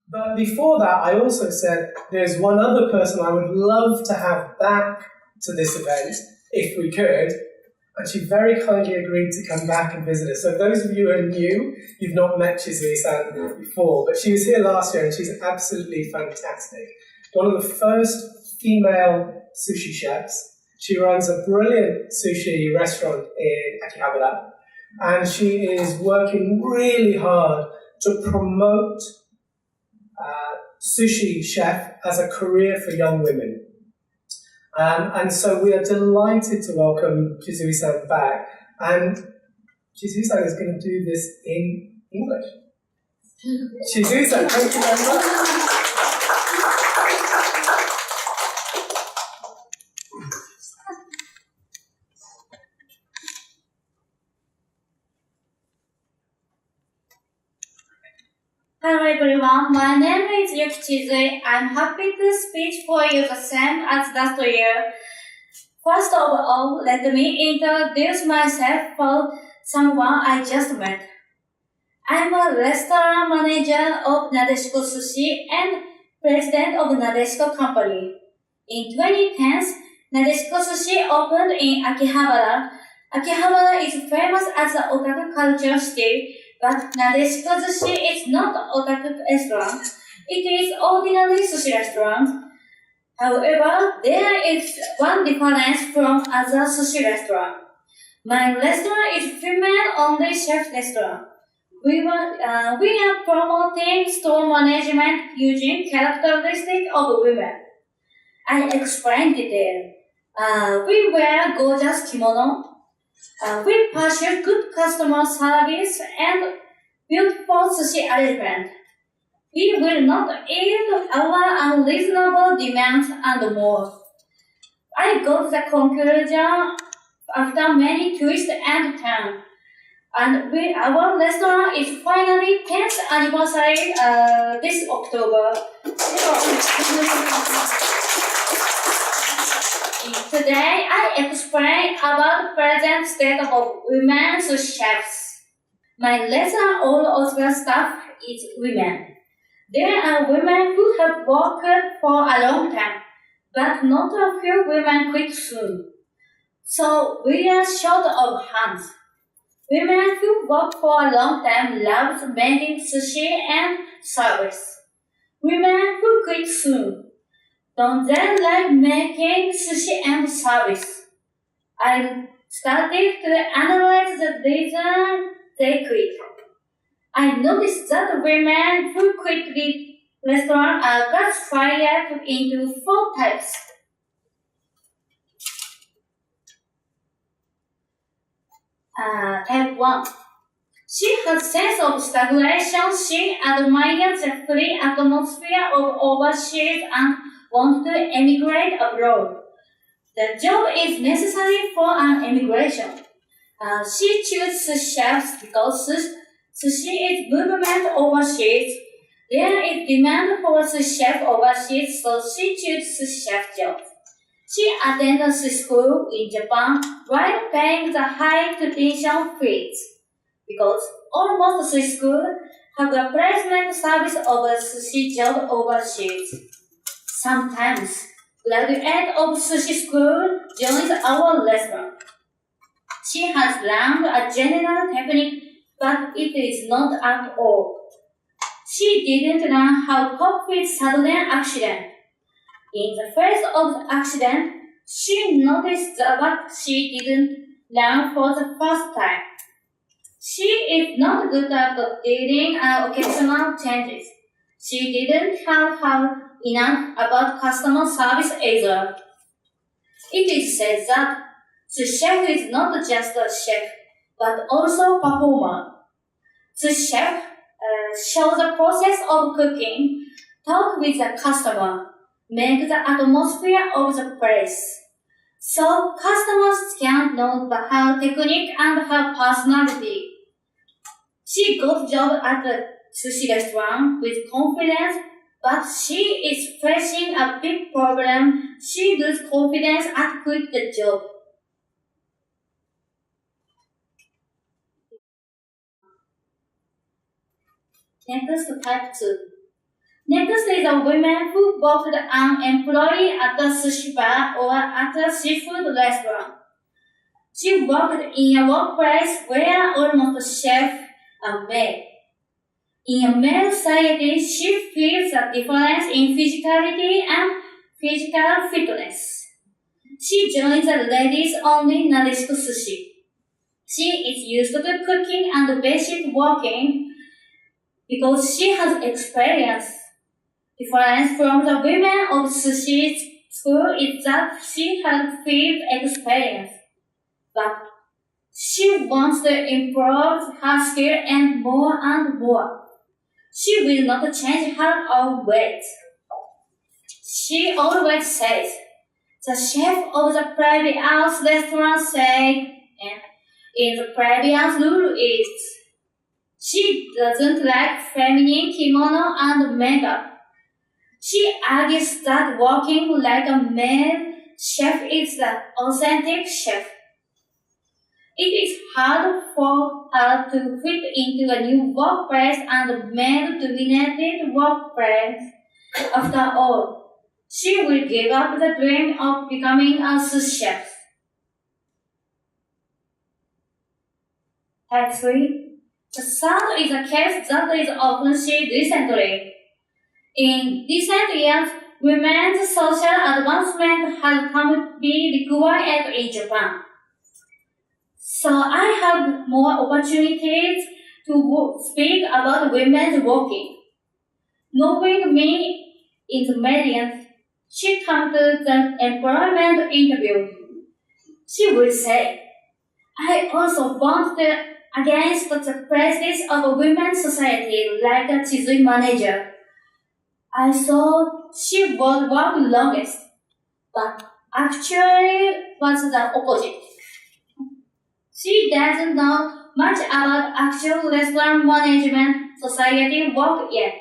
But before that, I also said there's one other person I would love to have back to this event, if we could, and she very kindly agreed to come back and visit us. So those of you who are new, you've not met Chizui-san before, but she was here last year and she's absolutely fantastic. One of the first female sushi chefs. She runs a brilliant sushi restaurant in Akihabara, and she is working really hard to promote sushi chef as a career for young women. And so we are delighted to welcome Chizui-san back. And Chizui-san is going to do this in English. Chizui-san, thank you very much. Hello everyone, my name is Yuki Chizui. I'm happy to speak for you the same as last year. First of all, let me introduce myself for someone I just met. I'm a restaurant manager of Na de shiko Sushi and president of Na de shiko company. In 2010, Na de shiko Sushi opened in Akihabara. Akihabara is famous as an otaku culture city. But Na de shiko Sushi is not an otaku restaurant. It is ordinary sushi restaurant. However, there is one difference from other sushi restaurants. My restaurant is female-only chef restaurant. We are promoting store management using characteristics of women. I explained detail. We wear gorgeous kimono. We pursue good customer service and beautiful sushi arrangement. We will not yield our unreasonable demands and more. I got the conclusion after many twists and turns. And our restaurant is finally 10th anniversary this October. Today, I explain about the present state of women chefs. My restaurant all of the staff is women. There are women who have worked for a long time, but not a few women quit soon. So we are short of hands. Women who work for a long time love making sushi and service. Women who quit soon don't they like making sushi and service? I started to analyze the reason they quit. I noticed that women who quit the restaurant are classified into 4 types. Type 1. She has sense of stagnation. She admires the free atmosphere of overseas and wants to emigrate abroad. The job is necessary for an emigration. She chooses chefs because sushi is movement overseas. There is demand for sushi chef overseas, so she chooses chef job. She attends school in Japan while paying the high tuition fees because almost sushi schools have a placement service of a sushi job overseas. Sometimes, graduate of sushi school joins our restaurant. She has learned a general technique, but it is not at all. She didn't learn how to cope with sudden accident. In the face of the accident, she noticed what she didn't learn for the first time. She is not good at dealing occasional changes. She didn't have enough about customer service either. It is said that the chef is not just a chef, but also performer. The chef shows the process of cooking, talk with the customer, make the atmosphere of the place. So customers can know her technique and her personality. She got a job at the sushi restaurant with confidence, but she is facing a big problem. She loses confidence and quit the job. Next, type 2. Next is a woman who worked an employee at a sushi bar or at a seafood restaurant. She worked in a workplace where almost chefs are male. In a male society, she feels a difference in physicality and physical fitness. She joins the ladies-only na de shiko sushi. She is used to cooking and basic walking because she has experience. Difference from the women of sushi school is that she has field experience, but she wants to improve her skill and more. She will not change her own ways. She always says, the chef of the previous restaurant said, and in the previous rule is, she doesn't like feminine kimono and makeup. She argues that working like a male chef is the authentic chef. It is hard for her to fit into a new workplace and male-dominated workplace. After all, she will give up the dream of becoming a sous chef. Type 3. The third is a case that is often seen recently. In recent years, women's social advancement has come to be required in Japan. So I have more opportunities to speak about women's working. Knowing me in the media, she comes to the employment interview. She will say, I also want against the practice of a women's society like a Chizui manager. I thought she would work longest, but actually was the opposite. She doesn't know much about actual restaurant management society work yet,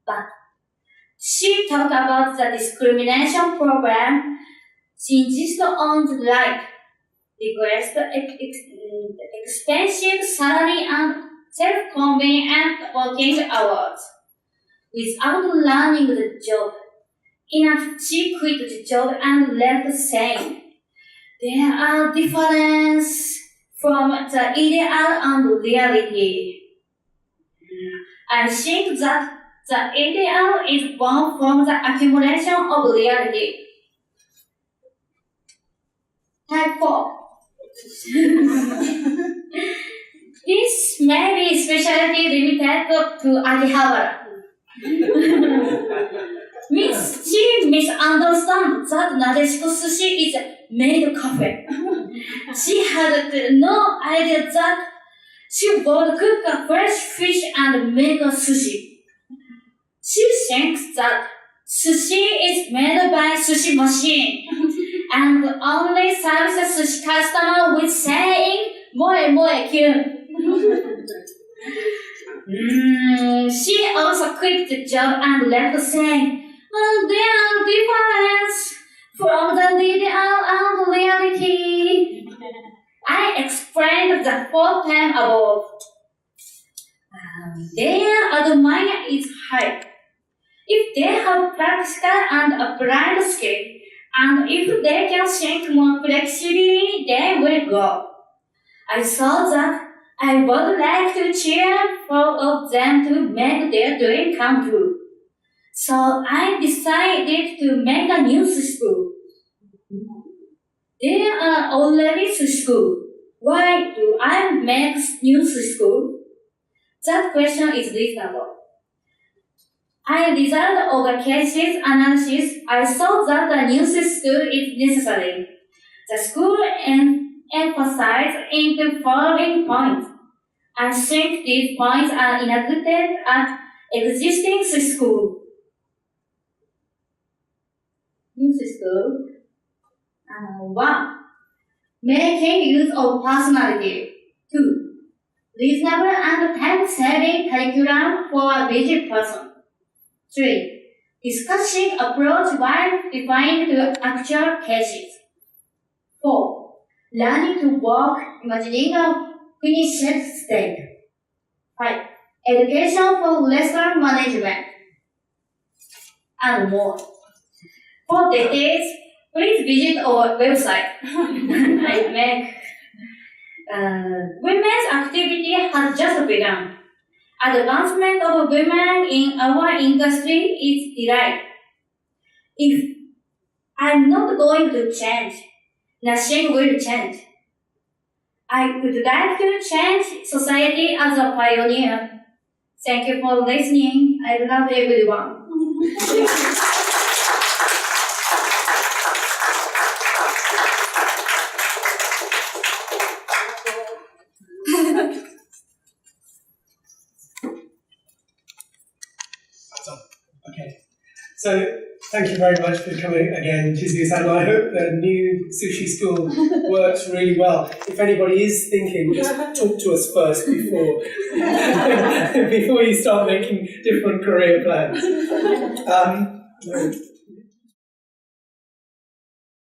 but she talked about the discrimination program. She insists on the right, request expensive salary and self-convenient working hours. Without learning the job, she quit the job and left saying, there are differences from the ideal and reality. I think that the ideal is born from the accumulation of reality. Type 4. This may be specialty limited to Akihabara. She misunderstands that na de shiko sushi is a maid cafe. She had no idea that she would cook a fresh fish and make a sushi. She thinks that sushi is made by sushi machine and only serves the sushi customer with saying "moe moe kyun." She also quit the job and left saying, there are differences from the ideal and reality. I explained the 4 times above. Their admiration is high. If they have practical and applied skill, and if they can think more flexibly, they will go. I thought that I would like to cheer for them to make their dream come true. So I decided to make a new school. There are already schools. Why do I make new school? That question is reasonable. As a result of a cases analysis, I saw that a new school is necessary. The school emphasized in the following points. I think these points are enacted at existing school. New school. 1. Making use of personality. 2. Reasonable and time-saving curriculum for a busy person. 3. Discussing approach while referring to actual cases. 4. Learning to walk, imagining a finished state. 5. Education for restaurant management. and more. For details, please visit our website. Women's activity has just begun. Advancement of women in our industry is delight. If I'm not going to change, nothing will change. I would like to change society as a pioneer. Thank you for listening. I love everyone. Okay. So, thank you very much for coming again, Chizu-san. I hope the new sushi school works really well. If anybody is thinking, just talk to us first before before you start making different career plans.